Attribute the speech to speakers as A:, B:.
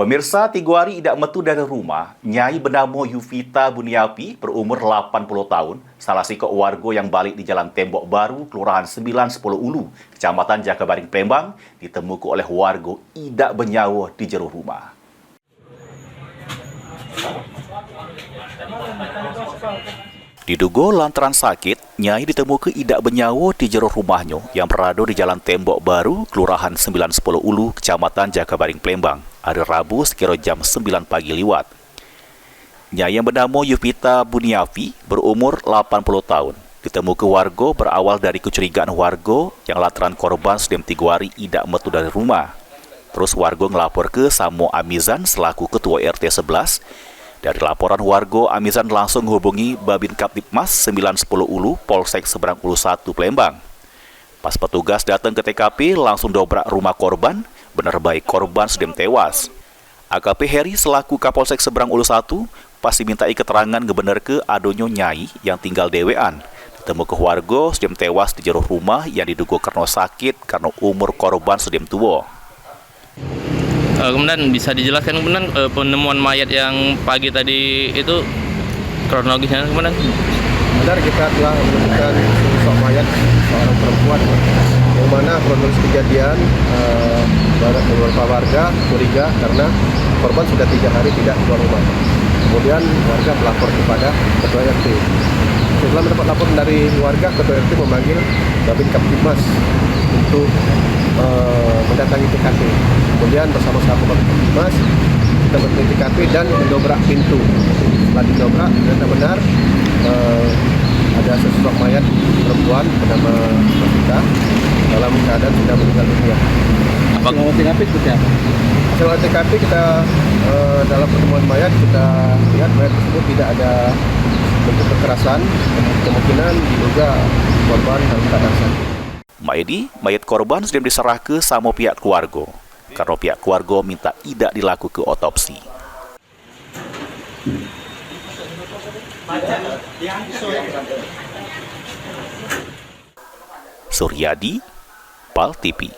A: Pemirsa, 3 hari tidak metu dari rumah, Nyai bernama Yuvita Buniapi berumur 80 tahun, salah siko warga yang balik di Jalan Tembok Baru, Kelurahan 910 Ulu, Kecamatan Jakabaring, Palembang, ditemukan oleh warga tidak bernyawa di jero rumah. Diduga lantaran sakit, Nyai ditemukan tidak bernyawa di jero rumahnya yang berada di Jalan Tembok Baru, Kelurahan 910 Ulu, Kecamatan Jakabaring, Palembang, hari Rabu sekira jam 9 pagi liwat. Nyai yang bernama Yuvita Buniapi berumur 80 tahun. Ditemukan warga berawal dari kecurigaan warga yang lantaran korban sudah 3 hari tidak metu dari rumah. Terus warga ngelapor ke Samo Amizan selaku Ketua RT 11. Dari laporan warga, Amizan langsung menghubungi Babin Kaptipmas 910 Ulu, Polsek Seberang Ulu 1, Palembang. Pas petugas datang ke TKP, langsung dobrak rumah korban, benar baik korban sudah tewas. AKP Heri selaku Kapolsek Seberang Ulu 1, pas dimintai keterangan ngebener ke adonyo Nyai yang tinggal dewean. Ditemu ke warga sudah tewas di jero rumah yang diduga karena sakit karena umur korban sudah tua.
B: Kemudian bisa dijelaskan kemudian penemuan mayat yang pagi tadi itu kronologisnya kemudian?
C: Benar, kita telah menemukan sosok mayat seorang perempuan yang mana kronologis kejadian beberapa warga curiga karena korban sudah 3 hari tidak keluar rumah. Kemudian warga melapor kepada Ketua RT. Setelah mendapat laporan dari warga, Ketua RT memanggil Babin Kaptipmas untuk mendatangi TKP. Kemudian bersama-sama Babin Kaptipmas kita mendatangi TKP dan mendobrak pintu. Setelah didobrak, ternyata benar ada sosok mayat perempuan bernama Yuvita dalam keadaan sudah meninggal dunia.
B: Hasil
C: TKP seperti apa? Hasil TKP kita dalam pertemuan mayat kita lihat mayat tersebut tidak ada bentuk kekerasan, kemungkinan diduga korban dalam keadaan sakit.
A: Maedi, mayat korban sudah diserah ke sama pihak keluarga, karena pihak keluarga minta tidak dilakukan otopsi. Suryadi, PAL TV.